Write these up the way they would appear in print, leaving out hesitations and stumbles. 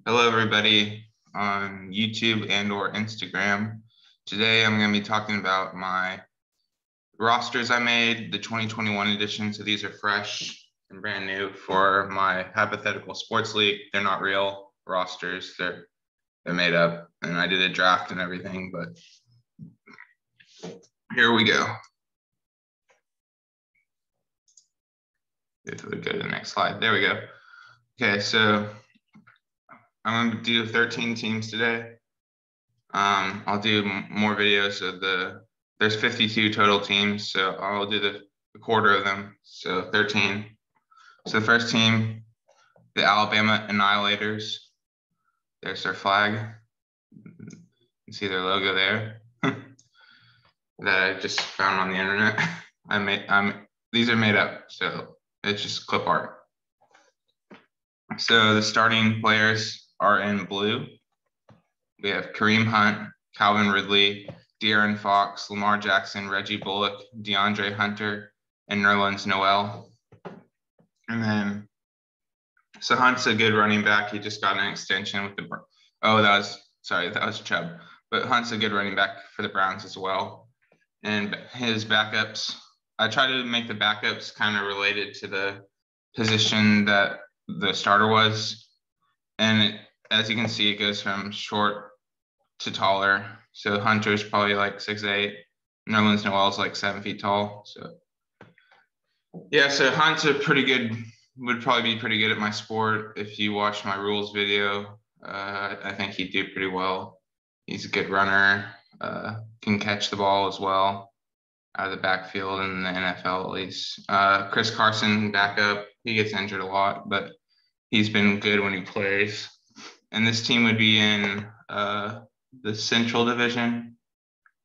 Hello, everybody on YouTube and or Instagram. Today, I'm going to be talking about my rosters I made, the 2021 edition. So these are fresh and brand new for my hypothetical sports league. They're not real rosters. They're made up, and I did a draft and everything. But here we go. If we go to the next slide, there we go. Okay, so I'm going to do 13 teams today. I'll do more videos of there's 52 total teams, so I'll do the quarter of them, so 13. So the first team, the Alabamanihilators. There's their flag. You can see their logo there that I just found on the internet. These are made up, so it's just clip art. So the starting players are in blue. We have Kareem Hunt, Calvin Ridley, De'Aaron Fox, Lamar Jackson, Reggie Bullock, DeAndre Hunter, and Nerlens Noel. And then, so Hunt's a good running back. He just got an extension with that was Chubb. But Hunt's a good running back for the Browns as well. And his backups, I try to make the backups kind of related to the position that the starter was. And as you can see, it goes from short to taller. So Hunter's probably like 6'8". Nerlens Noel's like 7 feet tall. So yeah, so Hunt's would probably be pretty good at my sport. If you watch my rules video, I think he'd do pretty well. He's a good runner, can catch the ball as well out of the backfield in the NFL at least. Chris Carson, backup, he gets injured a lot, but he's been good when he plays. And this team would be in the Central Division.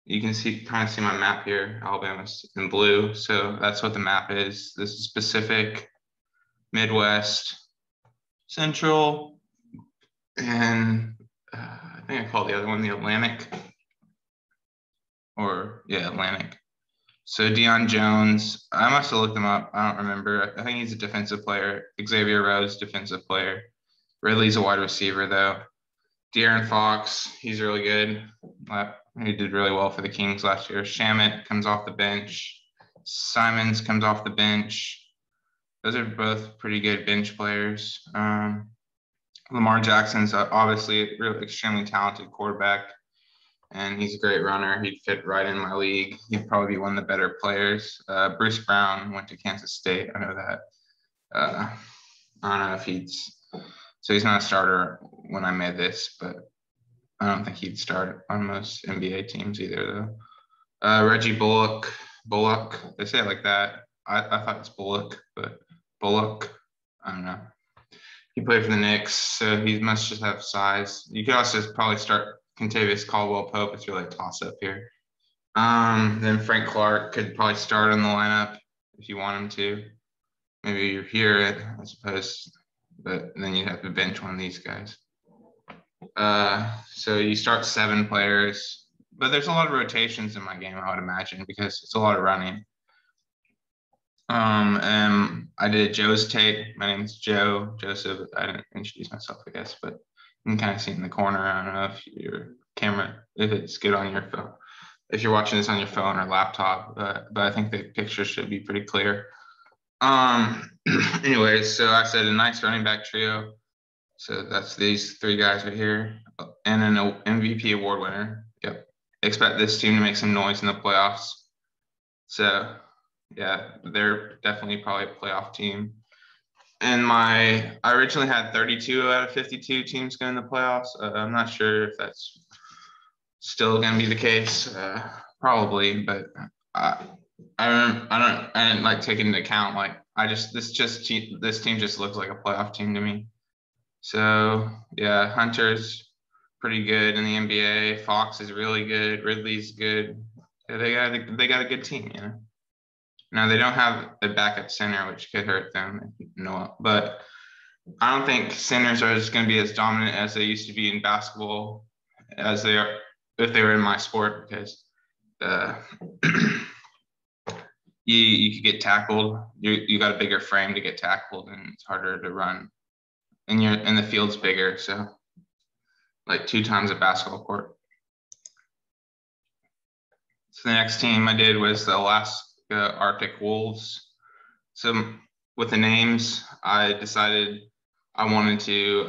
You can kind of see my map here. Alabama's in blue, so that's what the map is. This is Pacific, Midwest, Central, and I think I called the other one the Atlantic. Atlantic. So Deion Jones, I must have looked him up. I don't remember. I think he's a defensive player. Xavier Rhodes, defensive player. Ridley's a wide receiver, though. De'Aaron Fox, he's really good. He did really well for the Kings last year. Shamet comes off the bench. Simons comes off the bench. Those are both pretty good bench players. Lamar Jackson's obviously a really extremely talented quarterback, and he's a great runner. He'd fit right in my league. He'd probably be one of the better players. Bruce Brown went to Kansas State. I know that. I don't know if so he's not a starter when I made this, but I don't think he'd start on most NBA teams either, though. Reggie Bullock, they say it like that. I thought it's Bullock, but Bullock, I don't know. He played for the Knicks, so he must just have size. You could also probably start Kentavious Caldwell-Pope. It's really a toss-up here. Then Frank Clark could probably start in the lineup if you want him to. Maybe you hear it, I suppose, but then you'd have to bench one of these guys. So you start 7 players, but there's a lot of rotations in my game, I would imagine, because it's a lot of running. And I did Joe's tape. My name is Joe Joseph. I didn't introduce myself, I guess, but you can kind of see in the corner. I don't know if if it's good on your phone, if you're watching this on your phone or laptop, but I think the picture should be pretty clear. Anyways, so I said a nice running back trio. So that's these 3 guys right here, and an MVP award winner. Yep. Expect this team to make some noise in the playoffs. So yeah, they're definitely probably a playoff team. And I originally had 32 out of 52 teams going to the playoffs. I'm not sure if that's still going to be the case. Probably, but I didn't like take into account this team just looks like a playoff team to me. So yeah, Hunter's pretty good in the NBA. Fox is really good. Ridley's good. Yeah, they got a good team, you know. Now they don't have a backup center, which could hurt them. But I don't think centers are just going to be as dominant as they used to be in basketball as they are if they were in my sport, because you could get tackled. You got a bigger frame to get tackled, and it's harder to run and the field's bigger, so like 2 times a basketball court. So the next team I did was the Alaska Arctic Wolves. So with the names, I decided I wanted to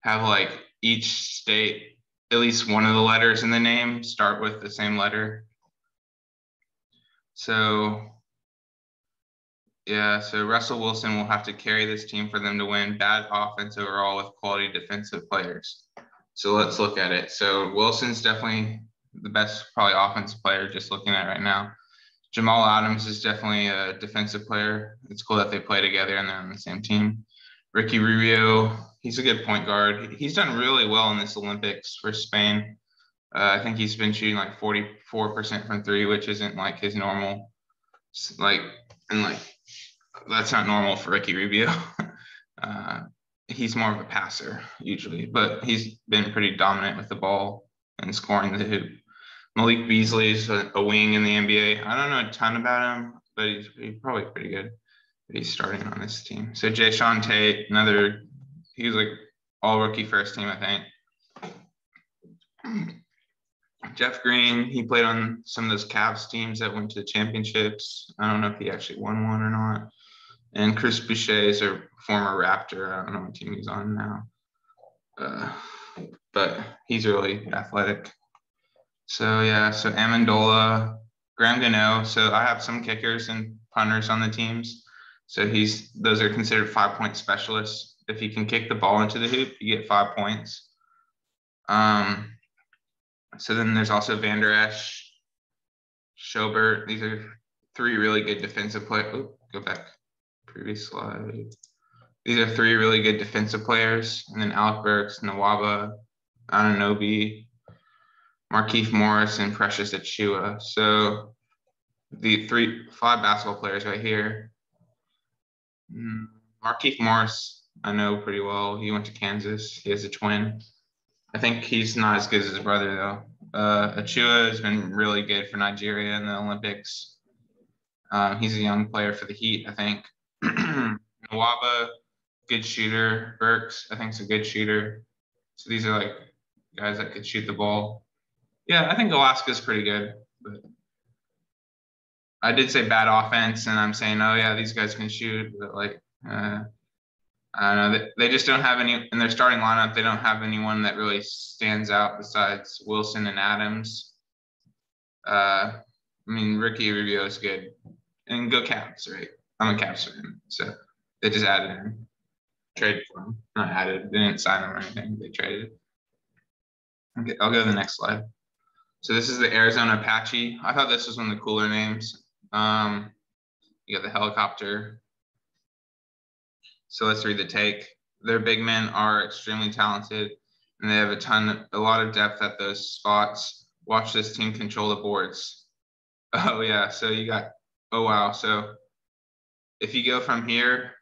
have like each state, at least one of the letters in the name start with the same letter. So yeah, so Russell Wilson will have to carry this team for them to win. Bad offense overall with quality defensive players. So let's look at it. So Wilson's definitely the best, probably offensive player, just looking at it right now. Jamal Adams is definitely a defensive player. It's cool that they play together and they're on the same team. Ricky Rubio, he's a good point guard. He's done really well in this Olympics for Spain. I think he's been shooting like 44% from 3, which isn't like his normal. That's not normal for Ricky Rubio. He's more of a passer usually, but he's been pretty dominant with the ball and scoring the hoop. Malik Beasley is a wing in the NBA. I don't know a ton about him, but he's probably pretty good. He's starting on this team. So Jayshawn Tate, he was like all rookie first team, I think. Jeff Green, he played on some of those Cavs teams that went to the championships. I don't know if he actually won one or not. And Chris Boucher is a former Raptor. I don't know what team he's on now. But he's really athletic. So yeah, so Amendola, Graham Gano. So I have some kickers and punters on the teams. So those are considered 5-point specialists. If he can kick the ball into the hoop, you get 5 points. So then there's also Van Der Esch, Schobert. These are 3 really good defensive players. Oh, go back. Previous slide. These are 3 really good defensive players. And then Alec Burks, Nawaba, Anunoby, Markieff Morris, and Precious Achiuwa. So the 5 basketball players right here. Markieff Morris, I know pretty well. He went to Kansas. He has a twin. I think he's not as good as his brother, though. Achiuwa has been really good for Nigeria in the Olympics. He's a young player for the Heat, I think. Nawaba, good shooter. Burks, I think, is a good shooter. So these are like guys that could shoot the ball. Yeah, I think Alaska's pretty good. But I did say bad offense, and I'm saying, oh yeah, these guys can shoot. But like, I don't know. They just don't have any in their starting lineup. They don't have anyone that really stands out besides Wilson and Adams. I mean, Ricky Rubio is good, and go Cavs, right? I'm a Cavs fan, so they just added him, traded for him, not added. They didn't sign him or anything. They traded. Okay, I'll go to the next slide. So this is the Arizona Apache. I thought this was one of the cooler names. You got the helicopter. So let's read the take. Their big men are extremely talented, and they have a lot of depth at those spots. Watch this team control the boards. Oh yeah, so you got, oh wow. So if you go from here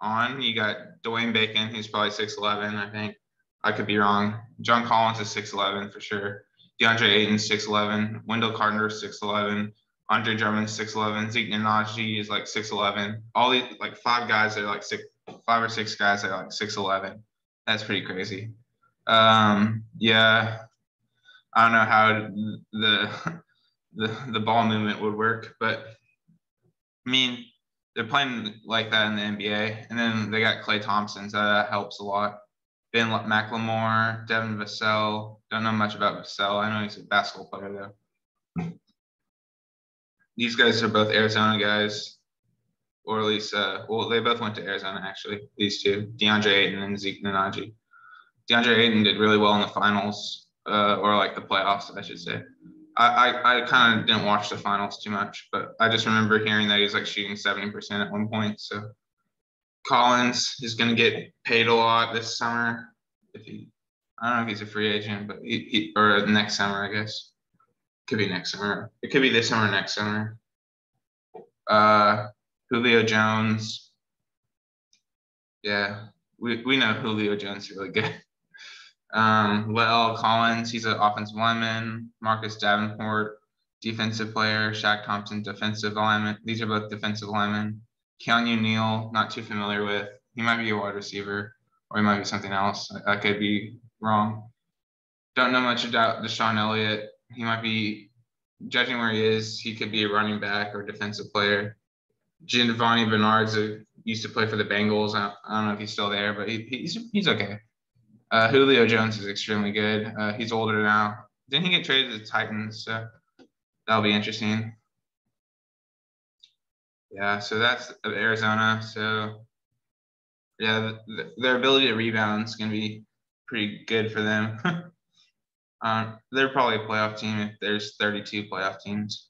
on, you got Dwayne Bacon, who's probably 6'11", I think. I could be wrong. John Collins is 6'11" for sure. DeAndre Ayton's 6'11". Wendell Carter is 6'11". Andre Drummond's 6'11". Zeke Nnaji is like 6'11". All these like 5 guys that are like 5 or 6 guys that are like 6'11". That's pretty crazy. Yeah, I don't know how the ball movement would work, but I mean, they're playing like that in the NBA, and then they got Klay Thompson, so that helps a lot. Ben McLemore, Devin Vassell. Don't know much about Vassell. I know he's a basketball player though. These guys are both Arizona guys, or at least, well, they both went to Arizona actually. These 2, DeAndre Ayton and Zeke Nnaji. DeAndre Ayton did really well in the finals, or like the playoffs, I should say. I kind of didn't watch the finals too much, but I just remember hearing that he was like shooting 70% at one point. So Collins is going to get paid a lot this summer. I don't know if he's a free agent, but or next summer, I guess. Could be next summer. It could be this summer, next summer. Julio Jones. Yeah, we know Julio Jones is really good. La'el Collins, he's an offensive lineman. Marcus Davenport, defensive player. Shaq Thompson, defensive lineman. These are both defensive linemen. Keanu Neal, not too familiar with. he might be a wide receiver, or he might be something else. I could be wrong. Don't know much about Deshaun Elliott. He might be, judging where he is, he could be a running back or defensive player. Giovanni Bernard's used to play for the Bengals. I don't know if he's still there, but he's okay. Julio Jones is extremely good. He's older now. Didn't he get traded to the Titans? So that'll be interesting. Yeah, so that's Arizona. So yeah, their ability to rebound is going to be pretty good for them. They're probably a playoff team if there's 32 playoff teams.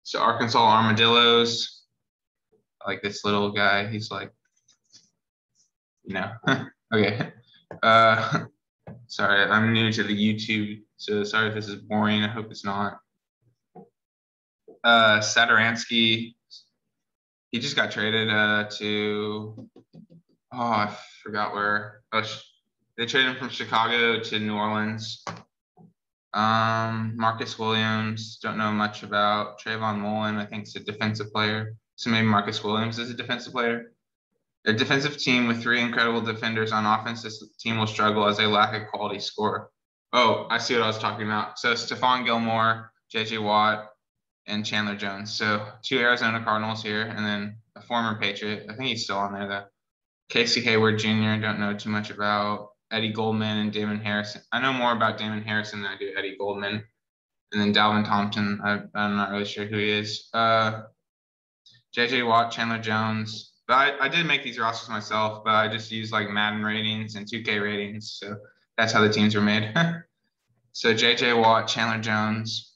So Arkansas Armadillos, I like this little guy. He's like, okay. Sorry, I'm new to the YouTube, so sorry if this is boring. I hope it's not. Saturansky, he just got traded to, I forgot where. They traded him from Chicago to New Orleans. Marcus Williams, don't know much about. Trayvon Mullen, I think, is a defensive player. So maybe Marcus Williams is a defensive player. A defensive team with 3 incredible defenders on offense, this team will struggle as they lack a quality scorer. Oh, I see what I was talking about. So Stephon Gilmore, J.J. Watt, and Chandler Jones. So 2 Arizona Cardinals here, and then a former Patriot. I think he's still on there, though. Casey Hayward Jr., don't know too much about. Eddie Goldman and Damon Harrison. I know more about Damon Harrison than I do Eddie Goldman. And then Dalvin Thompson, I'm not really sure who he is. J.J. Watt, Chandler Jones. But I did make these rosters myself, but I just used like Madden ratings and 2K ratings. So that's how the teams were made. So J.J. Watt, Chandler Jones,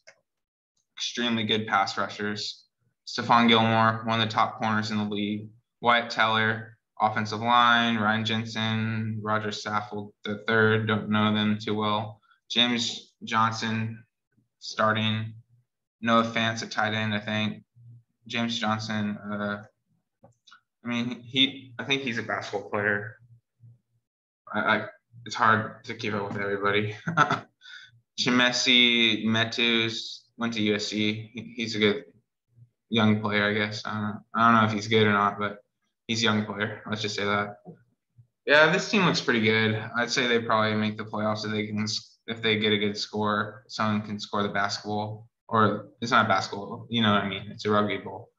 extremely good pass rushers. Stephon Gilmore, one of the top corners in the league. Wyatt Teller, offensive line. Ryan Jensen, Roger Saffold III, don't know them too well. James Johnson, starting. Noah Fant at tight end, I think. James Johnson, I think he's a basketball player. It's hard to keep up with everybody. Chimesi Metus went to USC. He's a good young player, I guess. I don't know if he's good or not, but he's a young player. Let's just say that. Yeah, this team looks pretty good. I'd say they probably make the playoffs if they get a good score. Someone can score the basketball, or it's not basketball. You know what I mean? It's a rugby ball.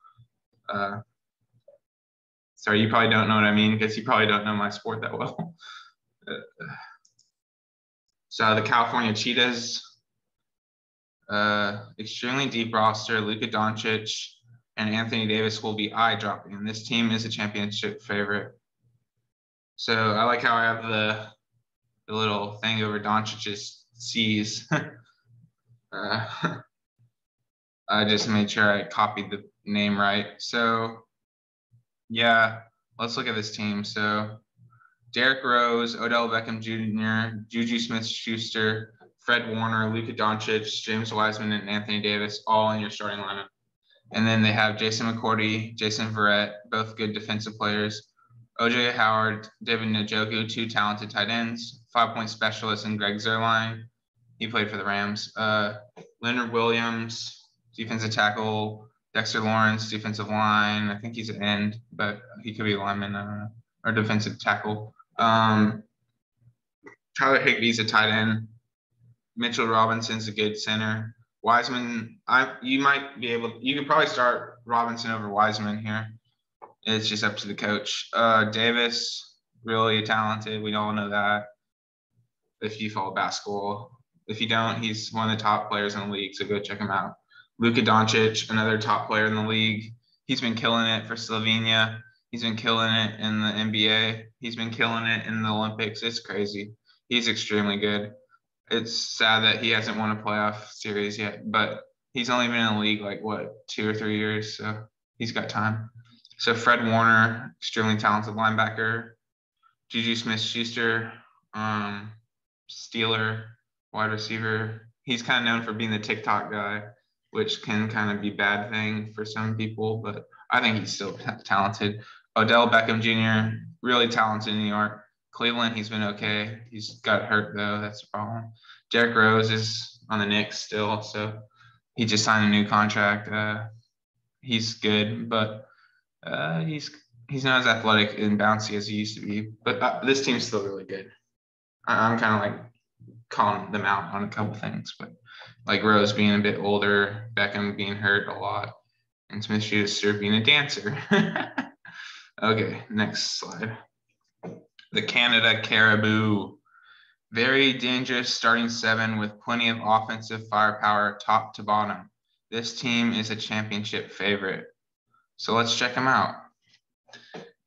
Sorry, you probably don't know what I mean because you probably don't know my sport that well. So the California Cheetahs, extremely deep roster. Luka Doncic and Anthony Davis will be eye-dropping, and this team is a championship favorite. So I like how I have the little thing over Doncic's C's. I just made sure I copied the name right. So yeah, let's look at this team. So Derrick Rose, Odell Beckham Jr., Juju Smith-Schuster, Fred Warner, Luka Doncic, James Wiseman, and Anthony Davis, all in your starting lineup. And then they have Jason McCourty, Jason Verrett, both good defensive players. OJ Howard, David Njoku, 2 talented tight ends, 5-point specialist, and Greg Zuerlein. He played for the Rams. Leonard Williams, defensive tackle. Dexter Lawrence, defensive line. I think he's an end, but he could be a lineman, or defensive tackle. Tyler Higbee's a tight end. Mitchell Robinson's a good center. Wiseman, you could probably start Robinson over Wiseman here. It's just up to the coach. Davis, really talented. We all know that if you follow basketball. If you don't, he's one of the top players in the league, so go check him out. Luka Doncic, another top player in the league. He's been killing it for Slovenia. He's been killing it in the NBA. He's been killing it in the Olympics. It's crazy. He's extremely good. It's sad that he hasn't won a playoff series yet, but he's only been in the league like, 2 or 3 years, so he's got time. So Fred Warner, extremely talented linebacker. Juju Smith-Schuster, Steeler, wide receiver. He's kind of known for being the TikTok guy, which can kind of be a bad thing for some people, but I think he's still talented. Odell Beckham Jr., really talented in New York. Cleveland, he's been okay. He's got hurt, though. That's the problem. Derrick Rose is on the Knicks still, so he just signed a new contract. He's good, but he's he's not as athletic and bouncy as he used to be, but this team's still really good. I'm kind of like calling them out on a couple things, but like Rose being a bit older, Beckham being hurt a lot, and Smith-Schuster being a dancer. Okay, next slide. The Canada Caribou. Very dangerous starting 7 with plenty of offensive firepower top to bottom. This team is a championship favorite. So let's check them out.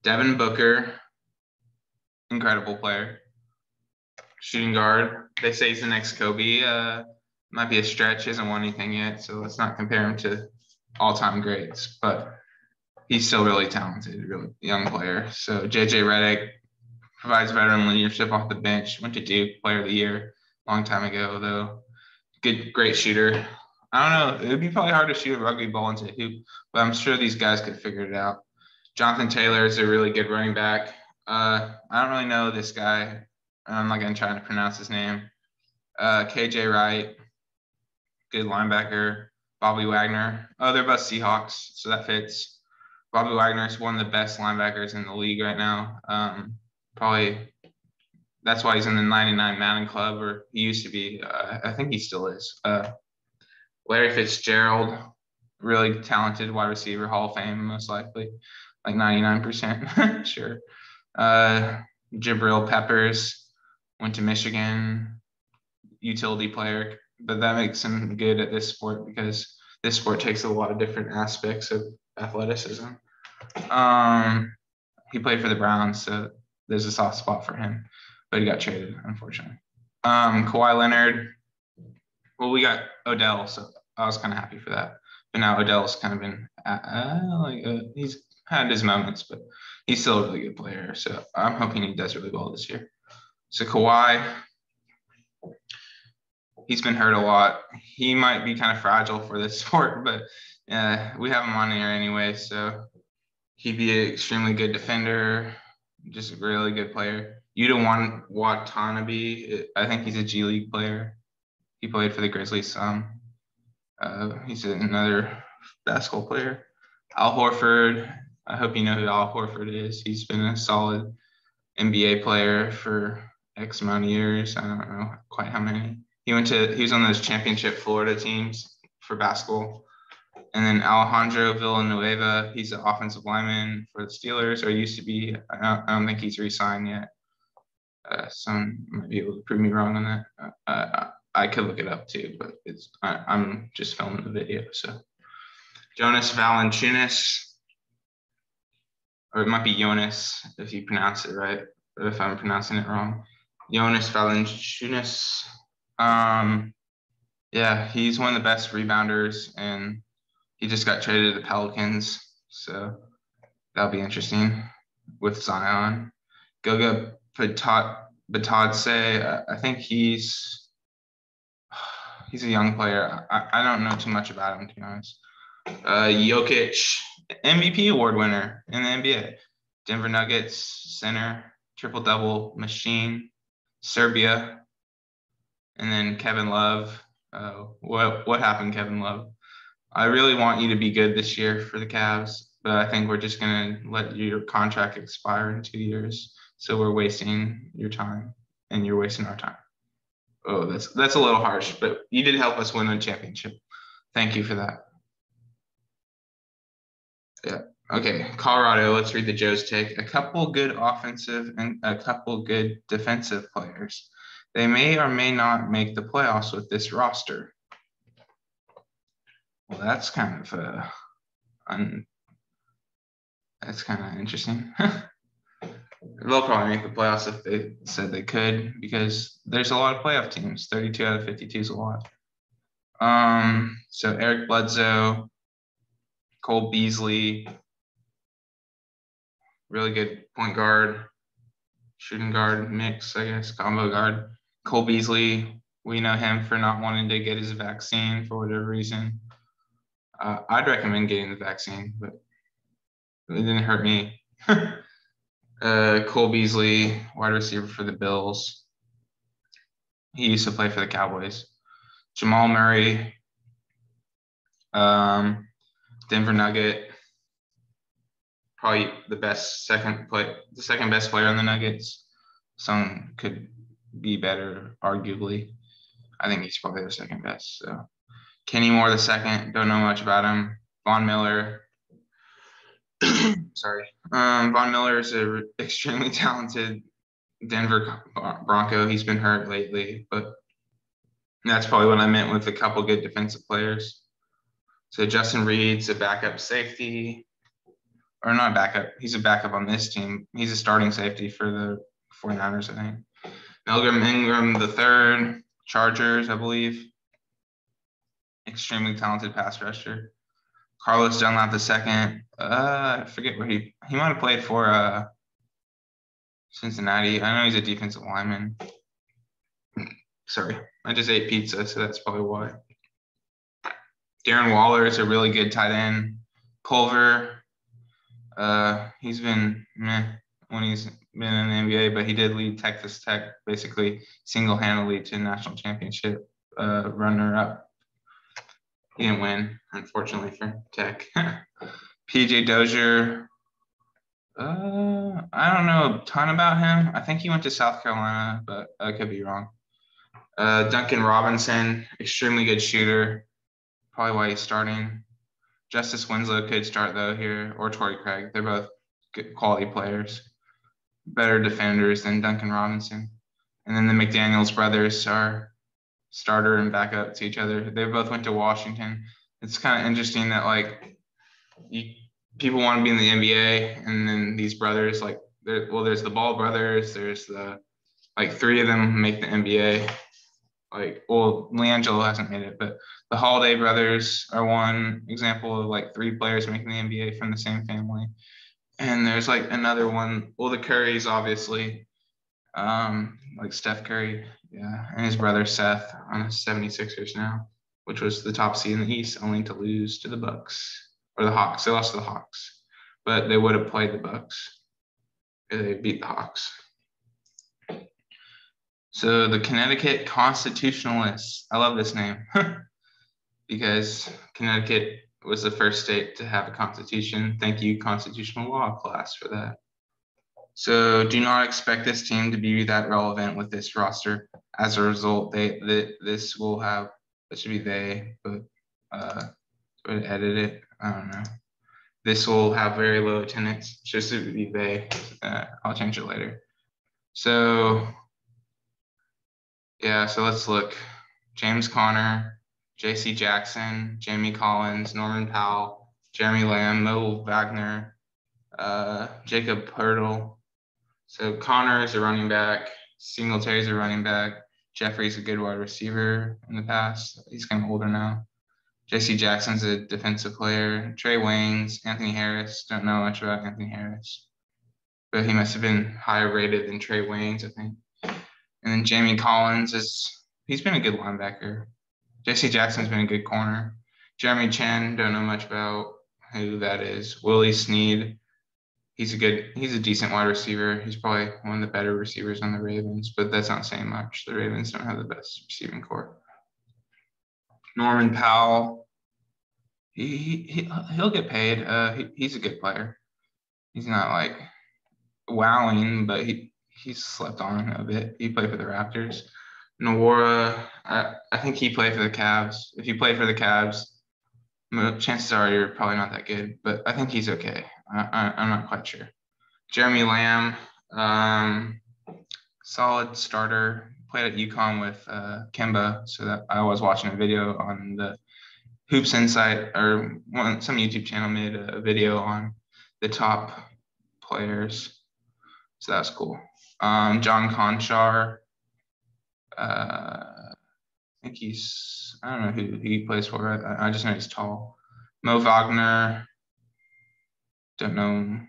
Devin Booker, incredible player. Shooting guard. They say he's the next Kobe. Might be a stretch. He hasn't won anything yet, so let's not compare him to all-time greats. But he's still really talented, really young player. So JJ Redick provides veteran leadership off the bench. Went to Duke, Player of the Year, long time ago though. Great shooter. I don't know. It would be probably hard to shoot a rugby ball into a hoop, but I'm sure these guys could figure it out. Jonathan Taylor is a really good running back. I don't really know this guy. I'm not going to try to pronounce his name. KJ Wright, good linebacker. Bobby Wagner. Oh, they're both Seahawks, so that fits. Bobby Wagner is one of the best linebackers in the league right now. Probably that's why he's in the 99 Madden Club, or he used to be. I think he still is. Larry Fitzgerald, really talented wide receiver, Hall of Fame, most likely, like 99%. Sure. Jabril Peppers went to Michigan, utility player, but that makes him good at this sport because this sport takes a lot of different aspects of athleticism. He played for the Browns, so there's a soft spot for him, but he got traded, unfortunately. Kawhi Leonard. Well, we got Odell, so I was kind of happy for that. But now Odell's kind of been he's had his moments, but he's still a really good player. So I'm hoping he does really well this year. So Kawhi, he's been hurt a lot. He might be kind of fragile for this sport, but we have him on here anyway. So he'd be an extremely good defender, just a really good player. Yuta Watanabe, I think he's a G League player. He played for the Grizzlies some. He's another basketball player. Al Horford, I hope you know who Al Horford is. He's been a solid NBA player for X amount of years. I don't know quite how many. He was on those championship Florida teams for basketball. And then Alejandro Villanueva, he's an offensive lineman for the Steelers, or used to be. I don't think he's re-signed yet. Someone might be able to prove me wrong on that. I could look it up too, but I'm just filming the video. So Jonas Valanciunas, or it might be Jonas if you pronounce it right, or if I'm pronouncing it wrong. Jonas Valanciunas. Yeah, he's one of the best rebounders, and he just got traded to the Pelicans, so that'll be interesting with Zion. Goga Batadze, I think he's a young player. I don't know too much about him, to be honest. Jokic, MVP award winner in the NBA. Denver Nuggets center, triple-double machine. Serbia. And then Kevin Love. What happened, Kevin Love? I really want you to be good this year for the Cavs, but I think we're just going to let your contract expire in 2 years. So we're wasting your time, and you're wasting our time. Oh, that's a little harsh, but you did help us win a championship. Thank you for that. Yeah. Okay, Colorado, let's read the Joe's take. A couple good offensive and a couple good defensive players. They may or may not make the playoffs with this roster. Well, that's kind of interesting. They'll probably make the playoffs if they said they could, because there's a lot of playoff teams. 32 out of 52 is a lot. So Eric Bledsoe, Cole Beasley, really good point guard, shooting guard mix, I guess, combo guard. Cole Beasley, we know him for not wanting to get his vaccine for whatever reason. I'd recommend getting the vaccine, but it didn't hurt me. Cole Beasley, wide receiver for the Bills. He used to play for the Cowboys. Jamal Murray, Denver Nugget. probably the second best player on the Nuggets. Some could be better, arguably. I think he's probably the second best. So Kenny Moore the second, don't know much about him. Von Miller. Sorry. Von Miller is an extremely talented Denver Bronco. He's been hurt lately, but that's probably what I meant with a couple good defensive players. So Justin Reed's a backup safety, or not backup. He's a backup on this team. He's a starting safety for the 49ers, I think. Melvin Ingram the third, Chargers, I believe. Extremely talented pass rusher. Carlos Dunlap the second. I forget where he might have played for Cincinnati. I know he's a defensive lineman. Sorry, I just ate pizza, so that's probably why. Darren Waller is a really good tight end. Culver, he's been meh when he's been in the NBA, but he did lead Texas Tech basically single-handedly to national championship runner-up. He didn't win, unfortunately, for Tech. PJ Dozier, I don't know a ton about him. I think he went to South Carolina, but I could be wrong. Duncan Robinson, extremely good shooter. Probably why he's starting. Justice Winslow could start, though, here, or Torrey Craig. They're both good quality players. Better defenders than Duncan Robinson. And then the McDaniels brothers are starter and backup to each other. They both went to Washington. It's kind of interesting that, like, people want to be in the NBA, and then these brothers, like, there's the Ball brothers. There's the, like, three of them make the NBA. Like, well, LiAngelo hasn't made it, but the Holiday brothers are one example of, like, three players making the NBA from the same family. And there's, like, another one. Well, the Currys, obviously, like Steph Curry, yeah, and his brother Seth on the 76ers now, which was the top seed in the East, only to lose to the Bucks or the Hawks. They lost to the Hawks, but they would have played the Bucks if they beat the Hawks. So the Connecticut Constitutionalists. I love this name because Connecticut was the first state to have a constitution. Thank you, constitutional law class, for that. So do not expect this team to be that relevant with this roster. As a result, this should be they, but edit it. I don't know. This will have very low attendance. Just to be they. I'll change it later. So yeah, so let's look. James Conner, J.C. Jackson, Jamie Collins, Norman Powell, Jeremy Lamb, Mo Wagner, Jacob Pirtle. So Connor is a running back. Singletary is a running back. Jeffrey's a good wide receiver in the past. He's kind of older now. J.C. Jackson's a defensive player. Trey Waynes, Anthony Harris. Don't know much about Anthony Harris, but he must have been higher rated than Trey Waynes, I think. And then Jamie Collins he's been a good linebacker. J.C. Jackson's been a good corner. Jeremy Chen, don't know much about who that is. Willie Snead, he's a decent wide receiver. He's probably one of the better receivers on the Ravens, but that's not saying much. The Ravens don't have the best receiving corps. Norman Powell, he'll get paid. He's a good player. He's not like wowing, but he's slept on a bit. He played for the Raptors. Nawara, I think he played for the Cavs. If you play for the Cavs, chances are you're probably not that good, but I think he's okay. I'm not quite sure. Jeremy Lamb, solid starter. Played at UConn with Kemba, so that I was watching a video on the Hoops Insight, or some YouTube channel made a video on the top players, so that's cool. John Conchar, I think I don't know who he plays for. I just know he's tall. Mo Wagner, don't know him.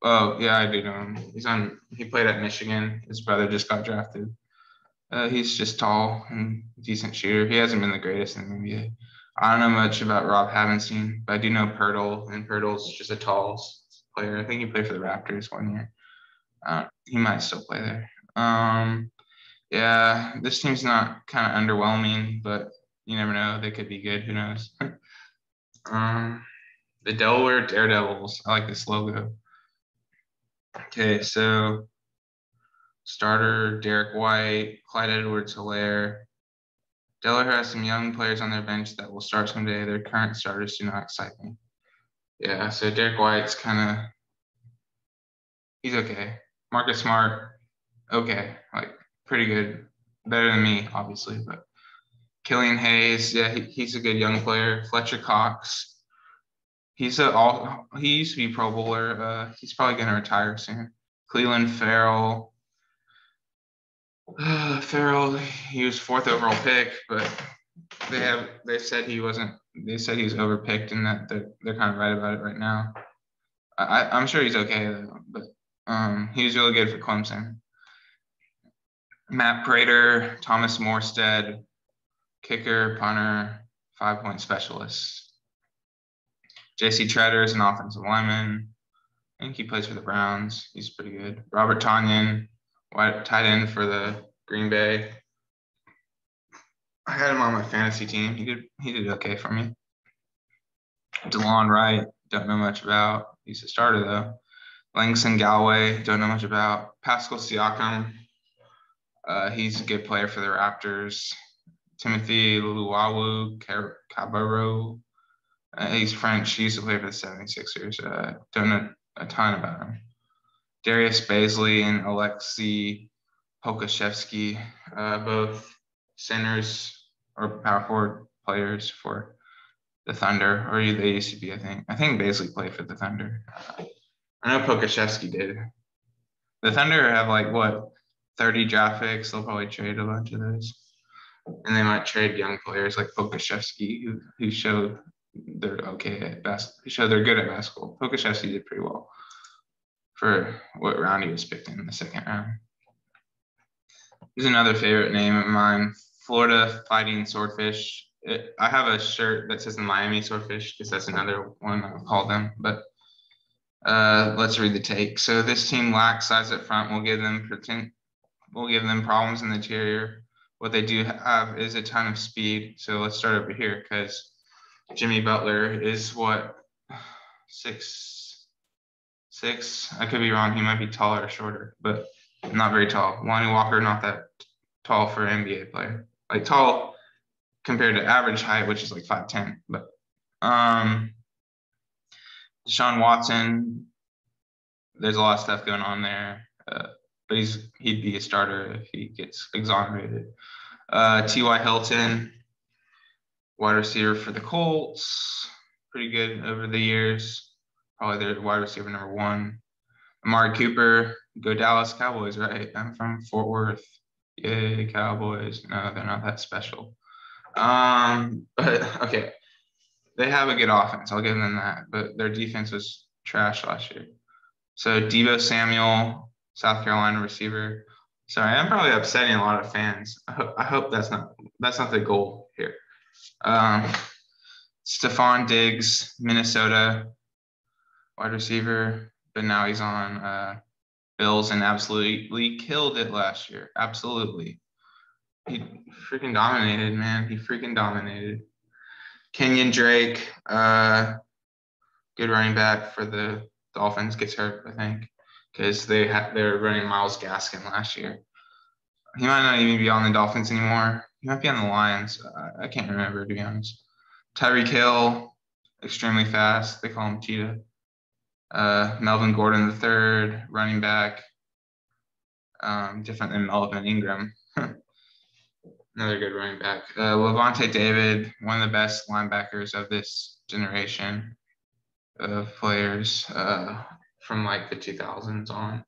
Oh, yeah, I do know him. He played at Michigan. His brother just got drafted. He's just tall and decent shooter. He hasn't been the greatest in the NBA. I don't know much about Rob Havenstein, but I do know Pirtle, and Pirtle's just a tall player. I think he played for the Raptors one year. He might still play there. Yeah, this team's not kind of underwhelming, but you never know. They could be good. Who knows? The Delaware Daredevils. I like this logo. Okay, so starter, Derek White, Clyde Edwards-Helaire. Delaware has some young players on their bench that will start someday. Their current starters do not excite me. Yeah, so Derek White's kind of, he's okay. Marcus Smart, okay, like pretty good. Better than me, obviously, but Killian Hayes, yeah, he's a good young player. Fletcher Cox, he used to be Pro Bowler. He's probably gonna retire soon. Cleveland Farrell, he was 4th overall pick, but they said he wasn't. They said he was overpicked, and that they're kind of right about it right now. I'm sure he's okay though, but he was really good for Clemson. Matt Prater, Thomas Morstead, kicker, punter, 5-point specialist. J.C. Treader is an offensive lineman. I think he plays for the Browns. He's pretty good. Robert Tonyan, tight end for the Green Bay. I had him on my fantasy team. He did okay for me. DeLon Wright, don't know much about. He's a starter though. Langston Galloway, don't know much about. Pascal Siakam, he's a good player for the Raptors. Timothy Luwawu Cabarro, he's French. He used to play for the 76ers. Don't know a ton about him. Darius Baisley and Alexei Pokashevsky, both centers or power forward players for the Thunder, or they used to be, I think. I think Baisley played for the Thunder. I know Pokashevsky did. The Thunder have like, what, 30 draft picks? They'll probably trade a bunch of those. And they might trade young players like Pokashevsky, who showed they're okay at basketball. Who showed they're good at basketball. Pokashevsky did pretty well for what round he was picked in the 2nd round. Here's another favorite name of mine, Florida Fighting Swordfish. I have a shirt that says the Miami Swordfish because that's another one I'll call them. But let's read the take. So this team lacks size up front. We'll give them problems in the interior. What they do have is a ton of speed. So let's start over here because Jimmy Butler is what, 6'6". I could be wrong. He might be taller or shorter, but not very tall. Lonnie Walker, not that tall for an NBA player. Like tall compared to average height, which is like 5'10". But Deshaun Watson, there's a lot of stuff going on there. But he'd be a starter if he gets exonerated. T.Y. Hilton, wide receiver for the Colts, pretty good over the years. Probably their wide receiver number 1. Amari Cooper, go Dallas Cowboys, right? I'm from Fort Worth. Yay, Cowboys. No, they're not that special. But okay, they have a good offense. I'll give them that. But their defense was trash last year. So Deebo Samuel, South Carolina receiver. Sorry, I'm probably upsetting a lot of fans. I hope that's not the goal here. Stephon Diggs, Minnesota, wide receiver, but now he's on Bills and absolutely killed it last year. Absolutely. He freaking dominated, man. He freaking dominated. Kenyon Drake, good running back for the Dolphins, gets hurt, I think, because they're running Myles Gaskin last year. He might not even be on the Dolphins anymore. He might be on the Lions. I can't remember, to be honest. Tyreek Hill, extremely fast. They call him Cheetah. Melvin Gordon III, running back. Different than Melvin Ingram. Another good running back. Levante David, one of the best linebackers of this generation of players from like the 2000s on,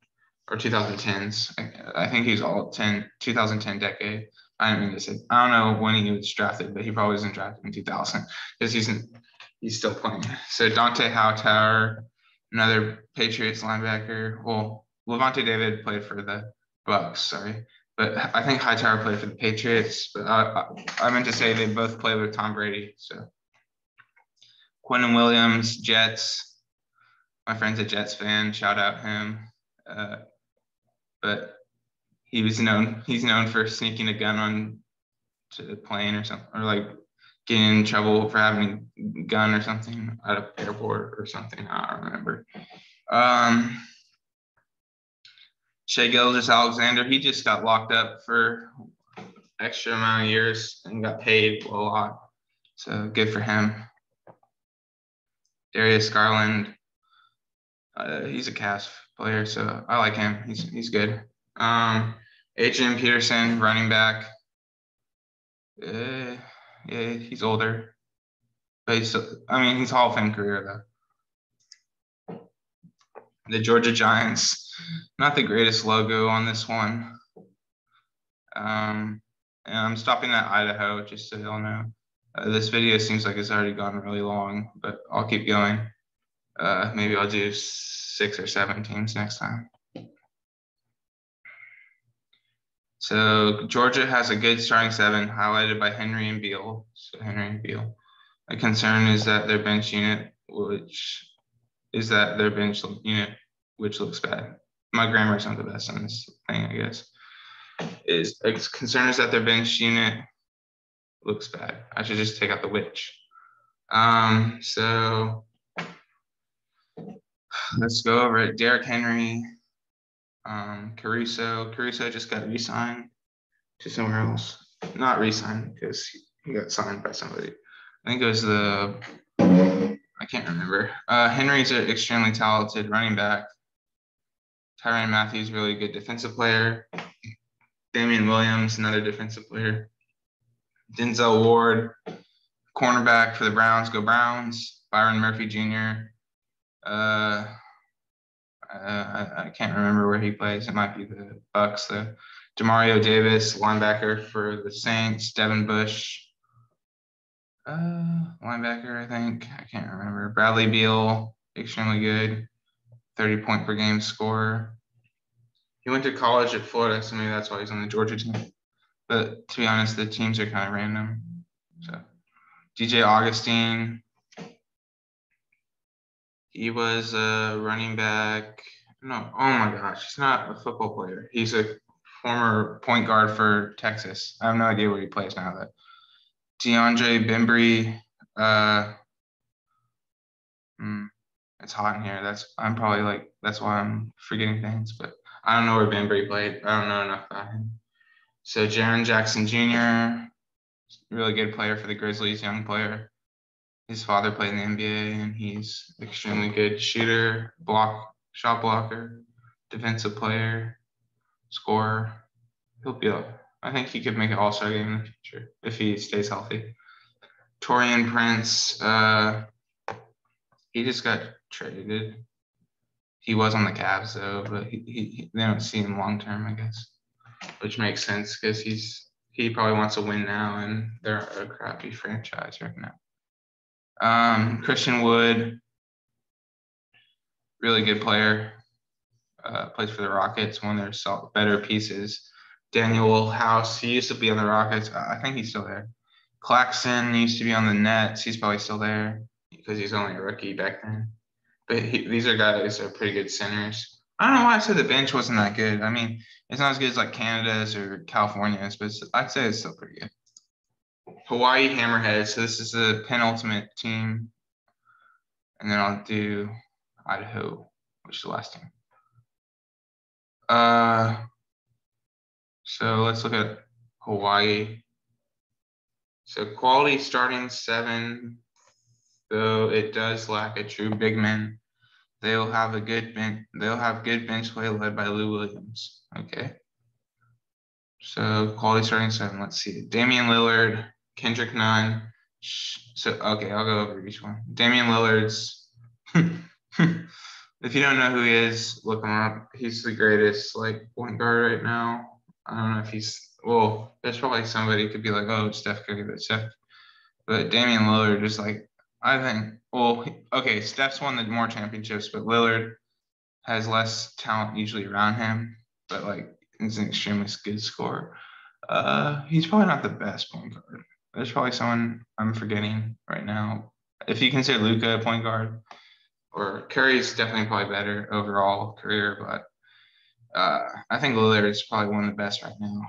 or 2010s. I think he's all 2010 decade. I didn't mean to say. I don't know when he was drafted, but he probably wasn't drafted in 2000 because he's still playing. So Dante Hightower, another Patriots linebacker. Well, Levante David played for the Bucks, sorry. But I think Hightower played for the Patriots. But I meant to say they both played with Tom Brady. So Quentin Williams, Jets. My friend's a Jets fan. Shout out him. But he's known for sneaking a gun on to the plane or something, or like getting in trouble for having a gun or something at an airport or something. I don't remember. Shea Gilgeous-Alexander, he just got locked up for extra amount of years and got paid a lot. So good for him. Darius Garland, he's a Cavs player, so I like him. He's good. Adrian Peterson, running back. Yeah, he's older, but he's Hall of Fame career though. The Georgia Giants, not the greatest logo on this one. And I'm stopping at Idaho just so y'all know. This video seems like it's already gone really long, but I'll keep going. Maybe I'll do 6 or 7 teams next time. So Georgia has a good starting 7, highlighted by Henry and Beal. So Henry and Beal. A concern is that their bench unit, which looks bad. My grammar's not the best on this thing, I guess. Concern is that their bench unit looks bad. I should just take out the which. So let's go over it. Derrick Henry, Caruso. Caruso just got re-signed to somewhere else. Not re-signed because he got signed by somebody. I think it was I can't remember. Henry's an extremely talented running back. Tyrann Matthews, really good defensive player. Damian Williams, another defensive player. Denzel Ward, cornerback for the Browns, go Browns. Byron Murphy Jr. I can't remember where he plays. It might be the Bucks. Demario Davis, linebacker for the Saints. Devin Bush, linebacker, I think. I can't remember. Bradley Beal, extremely good. 30-point per game scorer. He went to college at Florida, so maybe that's why he's on the Georgia team. But to be honest, the teams are kind of random. So DJ Augustine, he was a running back. No, oh my gosh, he's not a football player. He's a former point guard for Texas. I have no idea where he plays now, though. DeAndre Bembry, it's hot in here. That's why I'm forgetting things, but I don't know where Bembry played. I don't know enough about him. So Jaren Jackson Jr., really good player for the Grizzlies, young player. His father played in the NBA, and he's extremely good shooter, shot blocker, defensive player, scorer. He'll be up. I think he could make an all-star game in the future if he stays healthy. Taurean Prince, he just got traded. He was on the Cavs though, but they don't see him long term, I guess, which makes sense because he probably wants to win now, and they're a crappy franchise right now. Christian Wood, really good player, plays for the Rockets, one of their better pieces. Daniel House, he used to be on the Rockets. I think he's still there. Claxton used to be on the Nets. He's probably still there because he's only a rookie back then. But these are guys that are pretty good centers. I don't know why I said the bench wasn't that good. I mean, it's not as good as like Canada's or California's, but I'd say it's still pretty good. Hawaii Hammerhead. So this is the penultimate team. And then I'll do Idaho, which is the last team. So let's look at Hawaii. So quality starting 7, though it does lack a true big man. They'll have good bench play led by Lou Williams. Okay. So quality starting 7. Let's see. Damian Lillard, Kendrick Nunn. So okay, I'll go over each one. Damian Lillard's. If you don't know who he is, look him up. He's the greatest point guard right now. I don't know if there's probably somebody who could be like, oh, it's Steph Curry, but Damian Lillard is Steph's won the more championships, but Lillard has less talent usually around him, but he's an extremely good scorer. He's probably not the best point guard. There's probably someone I'm forgetting right now. If you consider Luka a point guard, or Curry's definitely probably better overall career, but I think Lillard is probably one of the best right now.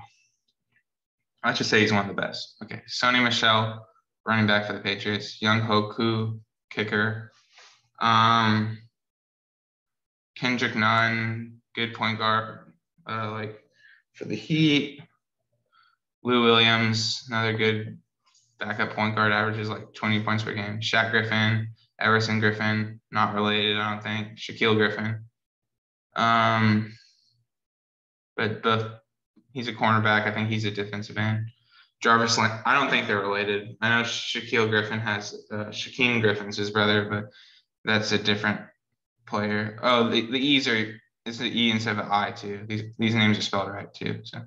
I should say he's one of the best. Okay, Sony Michel, running back for the Patriots. Young Hoku, kicker. Kendrick Nunn, good point guard. Like for the Heat, Lou Williams, another good backup point guard, averages like 20 points per game. Shaq Griffin, Everson Griffin, not related, I don't think. Shaquille Griffin. But he's a cornerback. I think he's a defensive end. Jarvis Land, I don't think they're related. I know Shaquille Griffin has Shaquem Griffin's his brother, but that's a different player. Oh, the E's are, it's the E instead of the I too. These names are spelled right too. So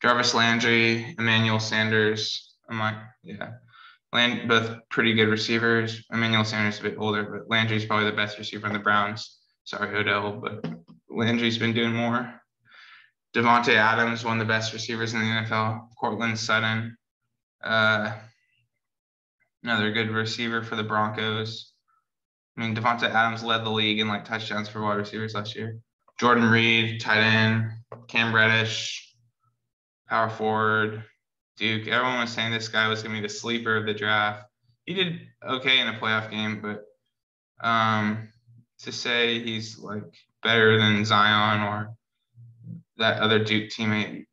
Jarvis Landry, Emmanuel Sanders. Both pretty good receivers. Emmanuel Sanders is a bit older, but Landry's probably the best receiver in the Browns. Sorry, Odell, but Landry's been doing more. Devontae Adams, one of the best receivers in the NFL. Cortland Sutton, another good receiver for the Broncos. I mean, Devontae Adams led the league in like touchdowns for wide receivers last year. Jordan Reed, tight end. Cam Reddish, power forward. Duke. Everyone was saying this guy was going to be the sleeper of the draft. He did okay in a playoff game, but to say he's like better than Zion or that other Duke teammate,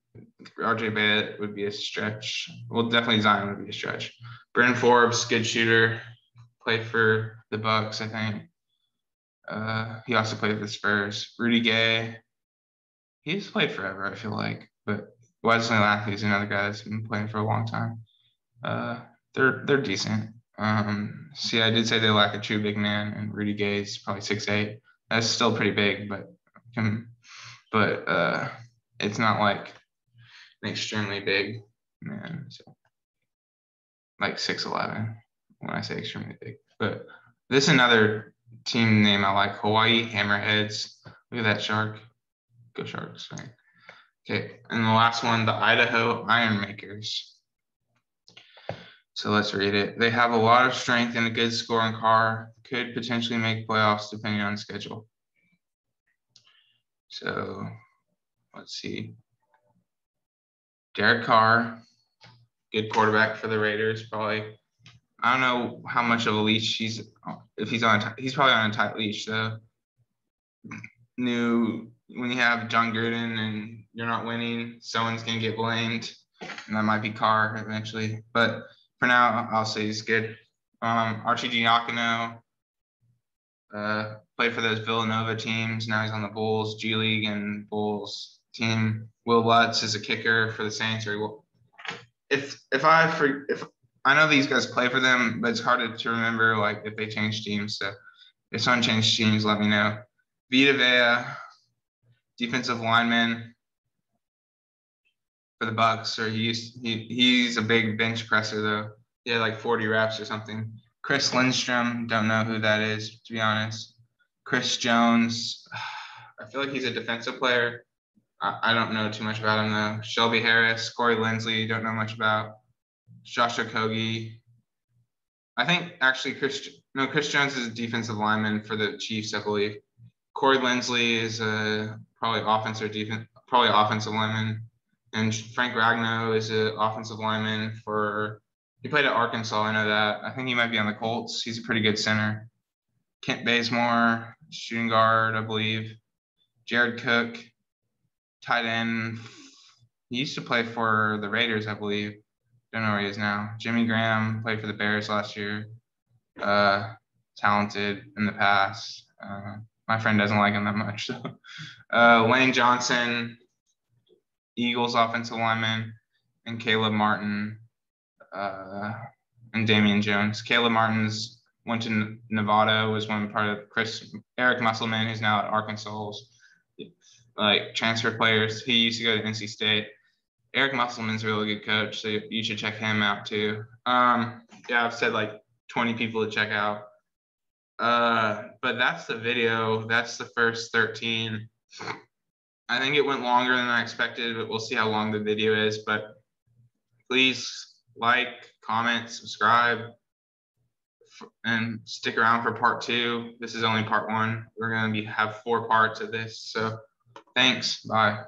RJ Barrett, would be a stretch. Well, definitely Zion would be a stretch. Bryn Forbes, good shooter, played for the Bucks, I think. He also played for the Spurs. Rudy Gay, he's played forever, I feel like. But Wesley Matthews, another guy that's been playing for a long time. They're decent. See, I did say they lack a true big man, and Rudy Gay is probably 6'8". That's still pretty big, but it's not like an extremely big man. So like 6'11" when I say extremely big. But this is another team name I like, Hawaii Hammerheads. Look at that shark. Go Sharks. Right. Okay, and the last one, the Idaho Ironmakers. So let's read it. They have a lot of strength and a good scoring car. Could potentially make playoffs depending on schedule. So let's see. Derek Carr, good quarterback for the Raiders. Probably, I don't know how much of a leash he's probably on a tight leash though. When you have John Gruden and you're not winning, someone's gonna get blamed, and that might be Carr eventually. But for now, I'll say he's good. Archie Giacono played for those Villanova teams. Now he's on the Bulls G League and Bulls team. Will Lutz is a kicker for the Saints. If I know these guys play for them, but it's hard to remember like if they change teams. So if someone changed teams, let me know. Vita Vea, defensive lineman for the Bucks, or he's a big bench presser though. He had like 40 reps or something. Chris Lindstrom, don't know who that is to be honest. Chris Jones, I feel like he's a defensive player. I don't know too much about him though. Shelby Harris, Corey Lindsley, don't know much about. Joshua Kogi. I think actually Chris Jones is a defensive lineman for the Chiefs, I believe. Corey Lindsley is probably offensive lineman. And Frank Ragnow is an offensive lineman he played at Arkansas, I know that. I think he might be on the Colts. He's a pretty good center. Kent Bazemore, shooting guard, I believe. Jared Cook, tight end. He used to play for the Raiders, I believe. Don't know where he is now. Jimmy Graham played for the Bears last year. Talented in the past. My friend doesn't like him that much. So. Lane Johnson, Eagles offensive lineman, and Caleb Martin and Damian Jones. Caleb Martin's went to Nevada, was one part of Eric Musselman, who's now at Arkansas. Like transfer players. He used to go to NC State. Eric Musselman's a really good coach, so you should check him out too. I've said like 20 people to check out. But that's the video. That's the first 13. I think it went longer than I expected, but we'll see how long the video is. But please like, comment, subscribe, and stick around for part 2. This is only part 1. We're going to have 4 parts of this. So thanks. Bye.